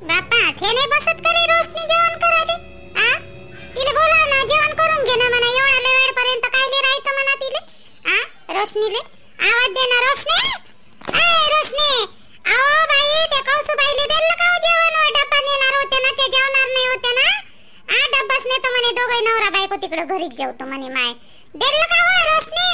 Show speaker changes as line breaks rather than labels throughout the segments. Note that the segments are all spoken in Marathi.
बापा ते नाही बसत करे रोशनी जेवण कराले. तिले बोलाव ना, जेवण करून घे ना म्हणा. एवढा वेळ पर्यंत कायले राहायचं म्हणा तिले. रोशनीले आवाज दे ना. रोशनी, ए रोशनी, आओ बाई, ते कौसू बाईले दिलं का जेवण? डब्बा नेणार होते ना, ते जेवणार नाही होते ना. डब्बाच नेतो म्हणे दोघे नवरा बायको, तिकडे घरीच जेवतो म्हणे. माय दिलं का हो रोशनी?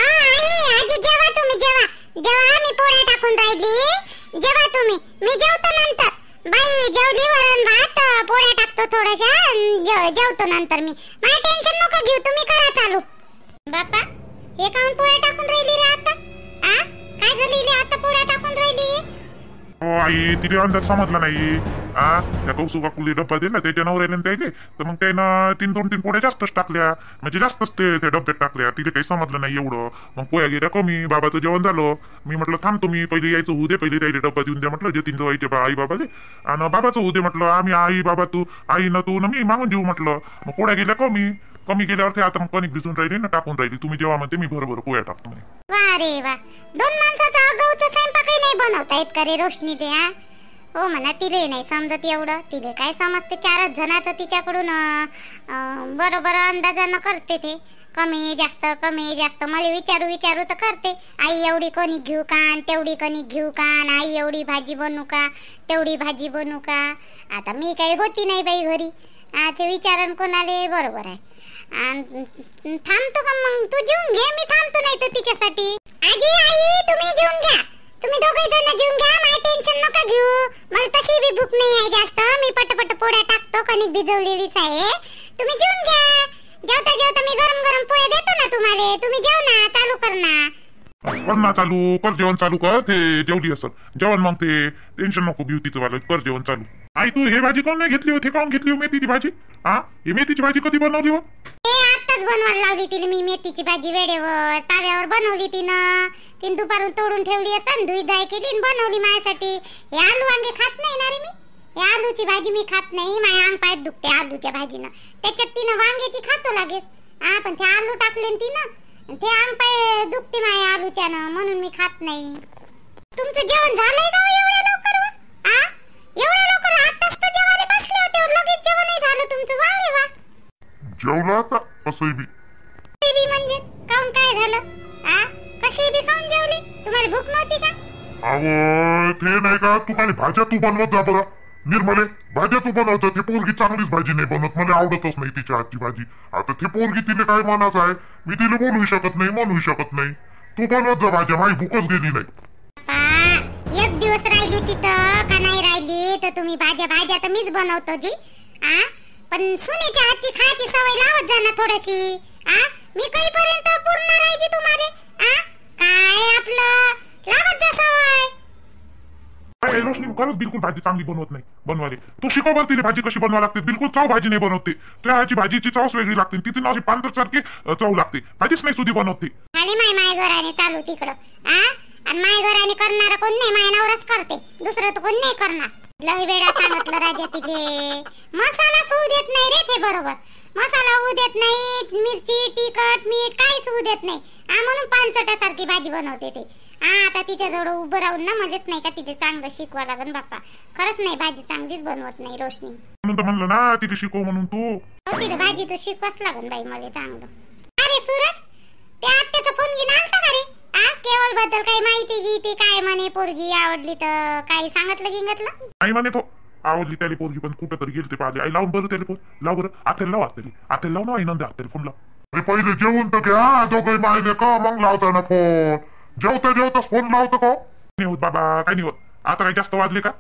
आई आजी जेवा तुम्ही, जेवा जेवा. मी पोळ्या टाकून राहिली, जेवा तुम्ही. मी जेवतो नंतर. बाई जेवली, वरण भात पोळ्या टाकतो थोड्याशा, जेवतो नंतर मी. माझं टेन्शन नको घेऊ, तुम्ही करा चालू. बापा हे काऊन पोळ्या टाकून राहिली रे आता? काय झाली रे आता पोळ्या टाकून राहिली?
हो आई, तिथे अंदाज समजला नाही. त्या कौसू काकुले डब्बा दिला त्याच्या नवऱ्याने द्यायले, तर मग त्यानं 2-3 पोळ्या जास्तच टाकल्या, म्हणजे जास्तच ते डब्यात टाकल्या. तिथे काही समजलं नाही एवढं. मग पोळ्या गेल्या कमी. बाबाचं जेवण झालं. मी म्हटलं थांब तुम्ही, पहिले यायचं होऊ दे, पहिले त्याला डब्बा देऊन द्या म्हटलं, जतीन जवाईचे आई बाबाले. आणि बाबाचं होऊ दे म्हटलं. आम्ही आई बाबा तू, आई ना तू ना मी मागून देऊ म्हटलं. मग पोळ्या गेल्या कमी गेल्यावर ते आता मग कणिक भिजून राहिली ना, टाकून राहिली. तुम्ही जेव्हा म्हणते मी बरोबर पोळ्या टाकतो.
वा रे वा, 2 माणसाचा अगाऊचा स्वयंपाकही नाही बनवता येत का रे रोशनी ते? हो म्हणा, तिले नाही समजत एवढं. तिले काय समजते? 4 जणांचं तिच्याकडून बरोबर अंदाजानं करते ते. कमी जास्त मला विचारू तर करते. आई एवढी कणिक घेऊ का, तेवढी कणिक घेऊ का, आई एवढी भाजी बनवू का, तेवढी भाजी बनवू का. आता मी काही होती नाही बाई घरी. ते विचारण कोणाले? बरोबर आहे. थांबतो का मग? तू जेवून घे, मी थांबतो नाही तर तिच्यासाठी. आजी आई तुम्ही जेवून घ्या, तुम्ही दोघे जण जेवून घ्या. माझं टेन्शन नका घेऊ, मला तशी बी भूक नाही आहे जास्त. मी पटपट पोळ्या टाकतो, कणिक भिजवलेलीच आहे. तुम्ही जेवून घ्या. जेवता मी गरम पोळ्या देतो ना तुम्हाला. तुम्ही जेव ना, चालू कर ना.
कर ना चालू, कर जेवण चालू कर. ते जेवली असं जेवण, मग ते टेन्शन नको घेऊ तिचं वालं. कर जेवण चालू. आई तू हे भाजी कोण नाही घेतली होती? काऊन घेतली हो मेथीची भाजी? ही मेथीची भाजी कधी बनवली हो?
आताच बनवायला लावली तिला मी मेथीची भाजी. वेळेवर ताव्यावर बनवली तिनं. तीन दुपारून तोडून ठेवली असं, धुई धाय केली बनवली माझ्यासाठी. हे आलू वांगे खात नाही ना रे मी. हे आलूची भाजी मी खात नाही. माझ्या अंग पाय दुखते आलूच्या भाजीनं. त्याच्यात तिनं वांग्याची खातो लागेल. पण ते आलू टाकले तिनं, ते अंग पाय दुखते माझ्या आलूच्यानं, म्हणून मी खात नाही. तुमचं जेवण झालंय का एवढ्या लवकर? एवढ्या लवकर? आताच तर जेवायला बसले होते, लगेच जेवणही झालं तुमचं. वा रे वा.
जेवला आता असं बी
म्हणजे काऊन काय झालं? कशी बी काऊन जेवली? तुम्हाला भूक नव्हती का?
अहो ते नाही का, तू काय भाज्या तू बनवत जा बरं निर्मले. भाज्या तू बनवत. ते पोरगी चांगलीच भाजी नाही बनवत, मला आवडतच नाही तिच्या हातची भाजी. आता ते पोरगी तिने काय मनाचं आहे, मी तिला बोलू शकत नाही, म्हणू शकत नाही. तू बनवत जा भाज्या, माझी भूकच गेली नाही.
एक दिवस राहिली तिथं का नाही राहिली तर तुम्ही भाज्या तर मीच बनवतो जी. पण सुनेच्या हातची खायची सवय लावत जा ना थोडीशी. मी काहीपर्यंत पूर्ण राहायची तुम्हाला? काय आपलं लावत जा सवय.
रोशनी खरंच बिलकुल भाजी चांगली बनवत नाही बनवायला. तू शिकव बरं तिने भाजी कशी बनवा लागते. बिलकुल चव भाजी नाही बनवते. त्या ह्याची भाजीची चवच वेगळी लागते. तिथे ना अशी पांढरसारखी चव लागते. भाजीच नाही सुधी बनवते.
आणि माय घराने चालू तिकडं. आणि माय घराने करणार कोण नाही, माय नवरच करते. दुसरं तर कोण नाही करणार. लई वेळा सांगितलं राजा तिथे. मसाला होऊ देत नाही रे ते बरोबर. मसाला होऊ देत नाही, मिरची तिखट मीठ काहीच होऊ देत नाही. म्हणून पानसटासारखी भाजी बनवते ते. आता तिच्या जवळ उभं राहून ना मलाच नाही का तिथे चांगलं शिकवा लागन बाप्पा. खरंच नाही भाजी चांगलीच बनवत नाही रोशनी.
म्हणलं ना तिथे शिकव म्हणून. तू
तिथे भाजी तर शिकवाच लागन बाई मला चांगलं. अरे सूरज, त्या आत्याचा फोन घेऊन आलता का रे? केवळ बद्दल काही माहिती गीती काय म्हणे? पोरगी आवडली तर काही सांगितलं?
आई म्हणे तो आवडली त्याला पोरगी, पण कुठं तरी गेलते पाहिले. आई लावून बरं त्याला फोन लाव बरं. आतेल लाव, आतेल लाव ना. आई नंदा आतेल फोन लाव. पहिले जेवून तर घ्या दोघे माहिले का, मग लावता ना फोन. जेवताच फोन लावतो का? नाही होत बाबा, काय नाही होत. आता काही जास्त वाजले का?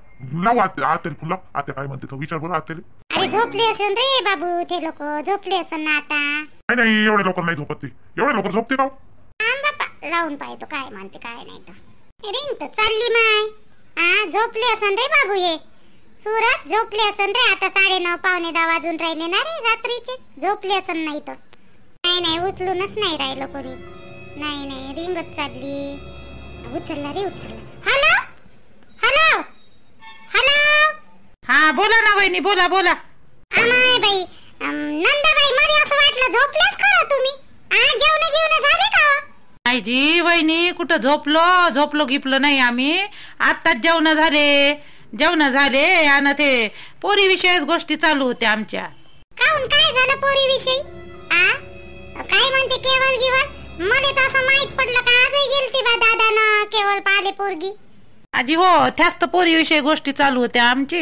लाव आतेल फोन लाव. आते काय म्हणते तो विचार बरं आतेल.
अरे झोपले असेल रे बाबू, ते लोक झोपले असेल ना आता.
नाही एवढ्या लवकर नाही झोपत ते. एवढ्या लवकर झोपते का?
लावून पाहतो काय म्हणते काय नाही तर. रिंग तर चालली माय. झोपले असन रे बाबू. हे सूरज झोपले असन रे. आता 9:30 पावणे 10 वाजून राहिले ना रे रात्रीचे. झोपले असन नाही तर. नाही उचलूनच नाही राहिलं कोणी. नाही रिंगच चालली. उचलला रे उचलला. हॅलो.
हा बोला ना वहिनी, बोला.
अमाय बाई, नंदाबाई मला असं वाटलं झोपल्यास खरं तुम्ही. जेवण झाले का?
नाही जी वहिनी, कुठं झोपलो गिपलो नाही आम्ही. आत्ताच जेवण झाले. जेवण झाले आणि ते पोरीविषयीच गोष्टी चालू होत्या आमच्या.
काहून काय झालं पोरी विषयी? काय म्हणते केवळ गिवळ? मला तर असं माहित पडलं का आजही गेलती बा दादानं केवळ पाले पोरगी.
आजी हो, त्याच तर पोरीविषयी गोष्टी चालू होत्या आमची.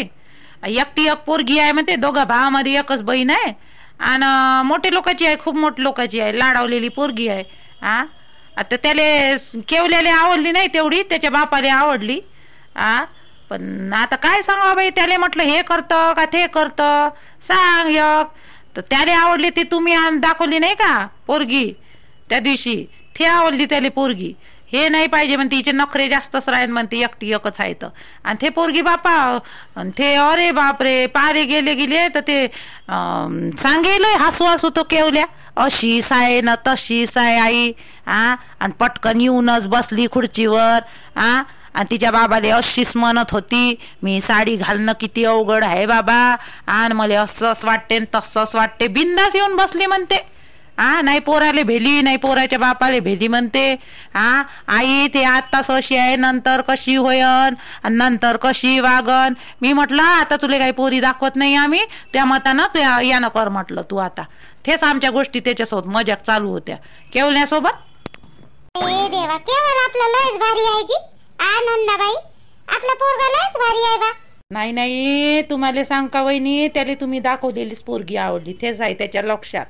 एकटी एक पोरगी आहे म्हणते, दोघा भावामध्ये एकच बहीण आहे आणि मोठे लोकांची आहे, खूप मोठी लोकांची आहे, लाडावलेली पोरगी आहे. आता त्याला केवल्याला आवडली नाही तेवढी, त्याच्या बापाला आवडली. पण आता काय सांगा बाई, त्याला म्हटलं हे करतं का ते करतं सांग एक. तर त्याला आवडली ती तुम्ही दाखवली नाही का पोरगी त्या दिवशी, ते आवडली त्याला पोरगी. हे नाही पाहिजे म्हणते, हिचे नखरे जास्तच राहील म्हणते, एकटी एकच आहे तर. आणि ते पोरगी बापा ते अरे बापरे पारे गेले गेले तर ते सांगेल हसू हसू तो केवल्या, अशी साय न तशी साय आई. आणि पटकन येऊनच बसली खुर्चीवर. आणि तिच्या बाबाला अशीच म्हणत होती, मी साडी घालणं किती अवघड आहे बाबा, आणि मला असंच वाटते तसंच वाटते. बिंदास येऊन बसली म्हणते. नाही पोराले भेली, नाही पोराच्या बापाले भेली म्हणते. आई ते आत्ताच अशी आहे, नंतर कशी होयन आणि नंतर कशी वागन. मी म्हटलं आता तुला काही पोरी दाखवत नाही आम्ही, त्या मतानं तू यानं कर म्हटलं तू आता. तेच आमच्या गोष्टी त्याच्यासोबत मजाक चालू होत्या केवल्यासोबत.
देवा, केवळ आपलं लयच भारी आहे जी. आनंदाबाई आपला पोरगा लयच भारी आहे बा.
नाही नाही, तुम्हाला सांग का वहिनी, त्याला तुम्ही दाखवलेलीच पोरगी आवडली, तेच आहे त्याच्या लक्षात.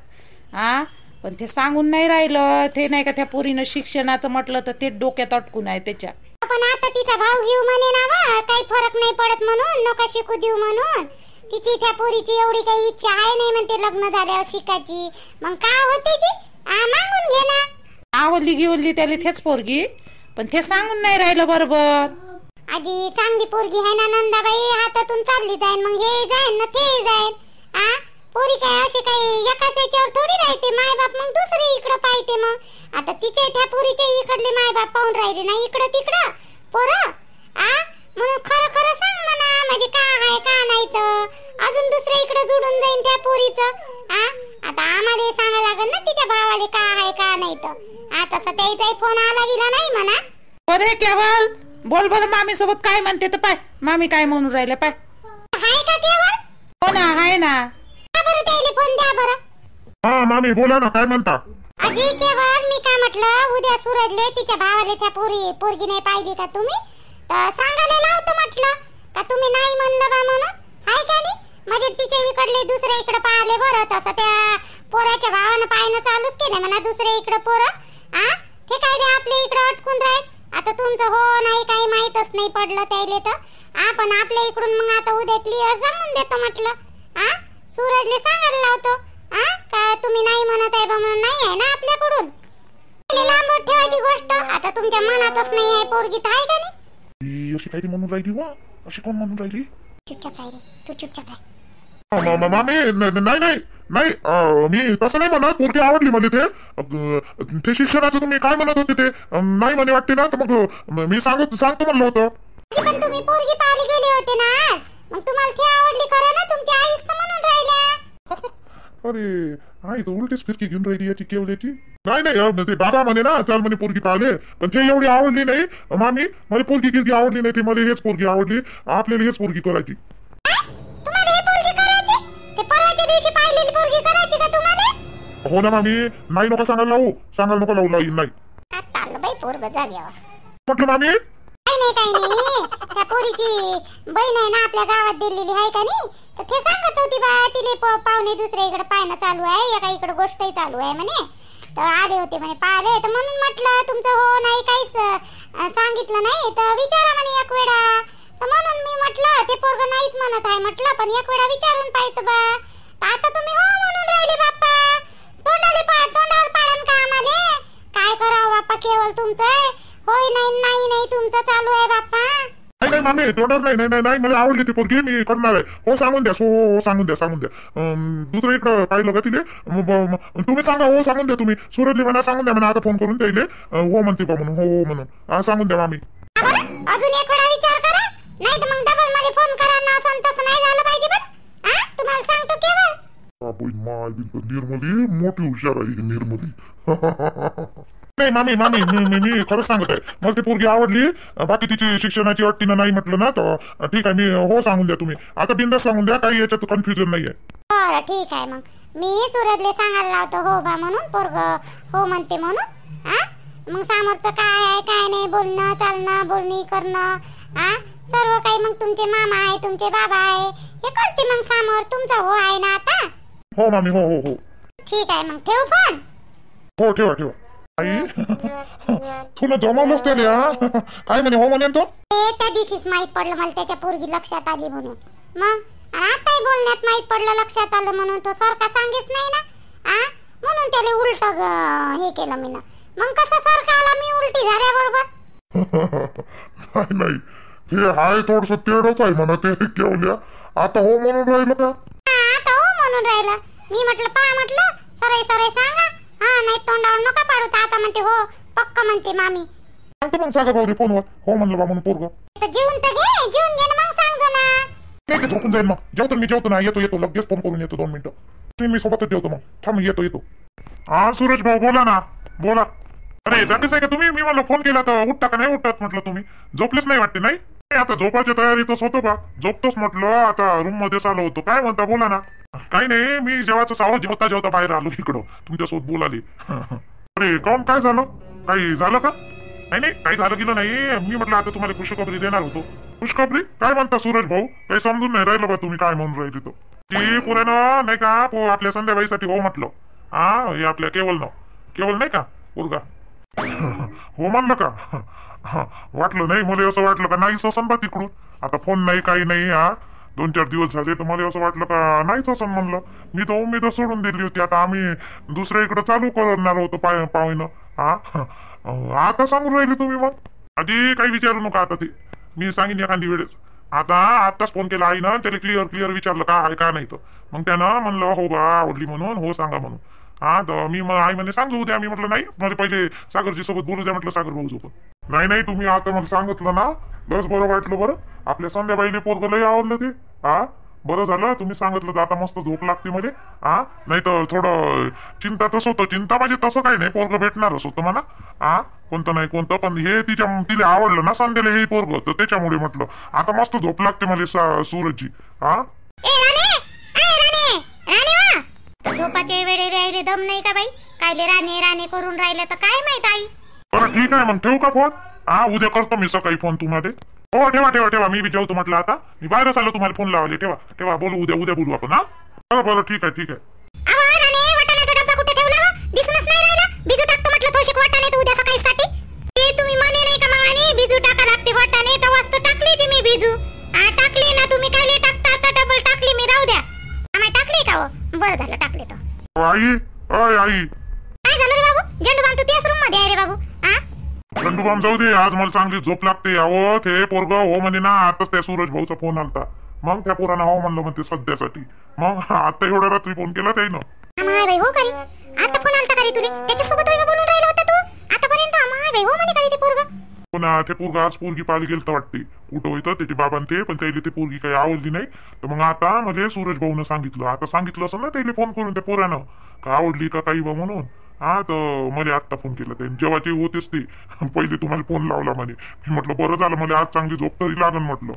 पण ते सांगून नाही राहिलं, ते नाही का त्या पोरीनं शिक्षणाचं म्हटलं तर ते डोक्यात अटकून आहे त्याच्या.
पण आता तिचा भाव घेऊ म्हणे ना बा, काही फरक नाही पडत म्हणून, नका शिकू देऊ म्हणून. तिची त्या पोरीची एवढी काही इच्छा आहे नाही म्हणते लग्न झाल्यावर शिकायची. मग काय होते जी, मागून घे ना.
आवडली गिवडली त्याला तेच पोरगी, पण ते सांगून नाही राहिलं बरोबर.
आजी चांगली पोरगी आहे ना नंदाबाई, हातातून चालली जाईन, मग हे जाईन ना ते जाईन. पोरी काय अशी काही एकाच याच्यावर थोडी राहते, मायबाप मग दुसरी इकडं पाहते. मग आता तिच्या त्या पोरीच्या इकडले मायबाप पाहून राहिले ना इकडं तिकडं पोरं. म्हणून खरं खरं सांग म्हणा, म्हणजे का आहे का नाही तर अजून दुसऱ्या इकडे जुडून जाईन त्या पोरीचं. आता आम्हाला सांगा लागेल ना तिच्या भावाले का आहे का नाही तर. आता सध्याचाही फोन आला गेला नाही म्हणा.
बरे केवळ बोल बरं मामी सोबत काय म्हणते तर पाय, मामी काय म्हणून राहिले पाय.
हाय का केवळ?
हो ना, आहे ना.
बरं त्याला फोन द्या बरं.
मामी बोला ना, काय म्हणता?
अजी केवळ मी काय म्हटलं, उद्या सूरजले तिच्या भावाले त्या पोरगी नाही पाहिली का तुम्ही, तर सांगायला लावतो म्हटलं का तुम्ही नाही म्हणलं बा म्हणून. हाय का नाही, म्हणजे तिच्या इकडले दुसऱ्या इकडे पाहिले बरं. तसं त्या पोराच्या भावानं पाहणं चालूच केलं म्हणा दुसऱ्या इकडे पोरं. ते काय रे आपल्या इकडे अटकून राहील. आता तुमचं हो नाही काही माहीतच नाही पडलं त्याले तर. पण आपल्या इकडून मग आता उद्या क्लिअर सांगून देतो म्हटलं. सूरजले सांगायला लावतो का तुम्ही नाही म्हणत आहे बा म्हणून. नाही आहे ना आपल्याकडून, लांबट ठेवायची गोष्ट. आता तुमच्या मनातच नाही आहे पोरगी तर आहे का नाही.
अशी काही म्हणून राहिली वा, अशी कोण म्हणून राहिली?
चुपचाप राहिली तू, चुपचाप राह.
मामी नाही नाही नाही, मी तसं नाही म्हणत. पोरगी आवडली मला. ते शिक्षणाचं तुम्ही काय म्हणत होते ते नाही म्हणे वाटते ना, तर मग मी सांगतो म्हणलं होतं.
पण तुम्ही पोरगी पाहायला गेले होते ना, मग तुम्हाला ती आवडली करा ना, तुमची आईच तर म्हणून राहिल्या.
अरे आई तर उलटीच फिरकी घेऊन राहिली याची केवल्याची. नाही नाही, ते बाबा म्हणे ना चल म्हणे पोरगी पाहिले, पण ते एवढी आवडली नाही मामी. मला पोरगी गिरगी आवडली नाही, ती मला हेच पोरगी आवडली. आपल्याला हेच पोरगी करायची.
तुम्हाला हे पोरगी करायची? ते परवाच्या दिवशी पाहिलेली पोरगी करायची का तुम्हाला?
हो ना मामी, नाही नका सांगायला लावू, सांगायला नको लावू लाईन नाही.
आता आलं बाई पोरग जाग्यावर.
म्हटलं मामी
काही नाही, त्या पोरीची बहीण आहे ना आपल्या गावात दिलेली आहे का नाही, तर ते सांगत होती बा तिले पाहुणे दुसऱ्या इकडे पाहणं चालू आहे, एका इकडे गोष्टही चालू आहे म्हणे. तर आले होते म्हणे पाहिले, तर म्हणून म्हटलं तुमचं हो नाही काहीच सांगितलं नाही तर विचारा म्हणे एक वेळा. तर म्हणून मी म्हटलं ते पोरग नाहीच म्हणत आहे म्हटलं, पण एक वेळा विचारून पाहतो बा. तर आता तुम्ही हो म्हणून राहिले बाप्पा, तोंडावर पाडन का आम्हाला? काय करावं बाप्पा, केवळ तुमचं होय नाही नाही नाही तुमचं चालू आहे बाप्पा.
नाही नाही मामी, तोंडावर नाही नाही नाही, मला आवडली ती पोरगी, मी करणार आहे. हो सांगून द्या, हो सांगून द्या सांगून द्या. दुसरं इकडं पाहिलं का तिले, तुम्ही सांगा हो सांगून द्या तुम्ही. सूरजली म्हणा सांगून द्या म्हणा, आता फोन करून द्यायले हो म्हणते बा म्हणून, हो म्हणून सांगून द्या मामी.
अजून एक वेळा विचार करा, नाही तर मग डबल मध्ये फोन करा ना. असं तसं नाही झालं पाहिजे. पण तुम्हाला सांगतो केवळ
निर्मली मोठी हुशार आहे निर्मली. नाही मामी मामी मी खरंच सांगत आहे, मला ती पोरगी आवडली. बाकी तिची शिक्षणाची अट्टीनं नाही म्हटलं ना तर ठीक आहे, मी हो सांगून द्या तुम्ही. आता बिंदास सांगून द्या, काही याच्यात कन्फ्युजन नाहीये.
बरं ठीक आहे, मग मी सूरजले सांगायला लावतो हो बा म्हणून, पोरग हो म्हणते म्हणून. मग समोरचं काय आहे काय नाही, बोलणं चालणं बोलणी करणं सर्व काही मग तुमचे मामा आहे तुमचे बाबा आहे हे करते मग समोर. तुमचा हो आहे ना आता.
हो मामी हो हो हो
ठीक आहे, मग ठेवू फोन.
हो ठेवा ठेवा. आई तुला जमावलंच त्याला काय म्हणे हो म्हणे तो.
त्या दिवशीच माहित पडलं मला त्याच्या पोरगी लक्षात आली म्हणून. मग आताही बोलण्यात माहित पडलं लक्षात आलं म्हणून. तो सारखा सांगेच नाही ना म्हणून त्याला उलट हे केलं मी ना. मग कसं सारखा आला मी उलटी झाल्याबरोबर.
नाही हे हाय थोडस तेडच आहे म्हणा ते केवल्या. आता हो म्हणून राहिलं का.
आता हो म्हणून राहिलं. मी म्हटलं पहा म्हटलं सराई सराई सांगा. नाही तोंडावर नका पाडू. आता म्हणते हो पक्क म्हणते मामी.
सांगतो मग सागर भाऊ फोनवर हो म्हणलं बा म्हणून पोरग.
जेवून तर घे, जेवून घे ना मग सांगतो ना.
नाही झोपून जाईल मग. जेवतो मी जेवतो ना. येतो लगेच फोन करून येतो 2 मिनिटं. मी सोबतच जेवतो मग. थांब येतो. सूरज भाऊ बोला ना बोला. अरे जागेच आहे का तुम्ही. मी मला फोन केला तर उठता का नाही उठत म्हटलं. तुम्ही झोपलेच नाही वाटते. नाही आता झोपायच्या तयारीतच होतो बा. झोपतोच म्हटलं. आता रूम मध्ये आलो होतो. काय म्हणता बोला ना. काही नाही मी जेवायचं सावं जेवता बाहेर आलो इकडं तुमच्यासोबत बोलाले. अरे काऊन काय झालं. काही झालं का. नाही काही झालं गेलं नाही. मी म्हटलं आता तुम्हाला खुशखबरी देणार होतो. खुशखबरी काय म्हणता सूरज भाऊ. काही समजून नाही राहिलं बा तुम्ही काय म्हणून राहिले. ती पुऱ्यानं नाही का आपल्या संध्याबाईसाठी हो म्हटलं. हे आपल्या केवल नाही का पोरगा. हो म्हणलं का. वाटलं नाही मला असं वाटलं का नाहीच असं बा तिकडून. आता फोन नाही काही नाही 2-4 दिवस झाले तर मला असं वाटलं का नाहीच असं म्हणलं. मी तर उमेद सोडून दिली होती. आता आम्ही दुसऱ्या इकडे चालू करणार होतो पाहुणं. आता सांगून राहिले तुम्ही. मग आधी काही विचारू नका. आता ते मी सांगेन एखादी वेळेस. आताच फोन केला आईनं. त्याला क्लिअर विचारलं का आहे का नाही तर मग त्यानं म्हणलं हो बा आवडली म्हणून हो सांगा म्हणून. तर मी आई म्हणे सांगू उद्या. मी म्हटलं नाही मला पहिले सागरजी सोबत बोलू द्या म्हटलं. सागर भाऊ सोबत नाही तुम्ही आता मला सांगितलं ना बस बरं वाटलं. बरं आपल्या संध्याबाईले पोरगं लय आवडलं ते. बरं झालं तुम्ही सांगितलं तर आता मस्त झोप लागते मध्ये. नाही तर थोडं चिंता तसं होतं. चिंता म्हणजे तसं काही नाही. पोरगं भेटणारच होतं म्हणा. कोणतं नाही कोणतं पण हे तिला आवडलं ना संध्याला हे पोरगं तर त्याच्यामुळे म्हटलं आता मस्त झोप लागते मला सूरजची.
झोपाचे वेळे राहिले दम नाही का बाई. कायले राणे करून राहिले तर काय माहित आई.
बरं ठीक आहे मग ठेवू का फोन. उद्या करतो मी सकाळी फोन तुम्हाला. हो ठेवा मी बी जेवतो म्हटलं. आता मी बाहेरच आलो तुम्हाला फोन लावले. ठेवा बोलू उद्या बोलू आपण. बरं ठीक आहे.
बरं झालं टाकले तर.
आई
काय झालं रे बाबू. झेंडूबाम तू त्याच रूम मध्ये आहे रे बाबू.
झेंडूबाम जाऊ दे. आज मला चांगली झोप लागते. अहो ते पोरग हो म्हणे ना. आताच त्या सूरज भाऊचा फोन आलता. मग त्या पोरानं हो म्हणलं म्हणते सध्यासाठी. मग आता एवढ्या रात्री फोन केला त्यानं.
बाई हो का रे. आता फोन आलता का रे तुले. त्याच्यासोबत बोलून राहिला होता तू आतापर्यंत. बाई हो म्हणे का रे ते पोरग.
पुन्हा ते पोरग आज पोरगी पाहायला गेलं वाटते. कुठं होतं त्याचे बाबां ते पण त्याला ते पोरगी काही आवडली नाही. तर मग आता म्हणजे सूरज भाऊनं सांगितलं. आता सांगितलं असं ना त्याला फोन करून त्या पोरानं का आवडली का काही बा म्हणून. तर मला आत्ता फोन केला त्याने. जेव्हाचे होतेच ते पहिले तुम्हाला फोन लावला म्हणे. मी म्हटलं बरं झालं मला आज चांगली झोप तरी लागन म्हटलं.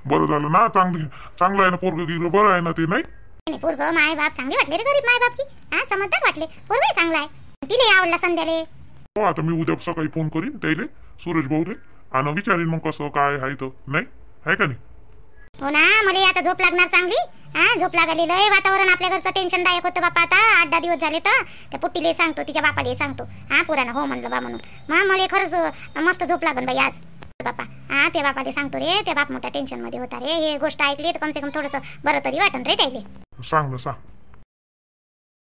बरं झालं ना. चांगलं आहे ना पोरग गिरं बरं आहे ना ते. नाही
पोरग माय बाप चांगले वाटले रे. गरीब माय बाप की समजदार वाटले. पोरग चांगला आहे. तिने आवडला संध्याले.
हो आता मी उद्या सकाळी फोन करीन त्याले सूरज भाऊले आणि विचारीन मग कसं काय आहे तर. नाही आहे का नाही.
हो ना. मला आता झोप लागणार चांगली. झोप लागलेलं आहे. वातावरण आपल्या घरचं टेन्शनदायक होतं बापा. आता 8-10 दिवस झाले तर त्या पुट्टीले सांगतो तिच्या बापाले सांगतो. पुराणं हो म्हणलं बा म्हणून. मग मला खरंच मस्त झोप लागन बाई आज बापा. त्या बापाले सांगतो रे. त्या बाप मोठ्या टेन्शन मध्ये होता रे. हे गोष्ट ऐकली तर कमसे कम थोडस बरं तरी वाटन रे त्याले.
सांग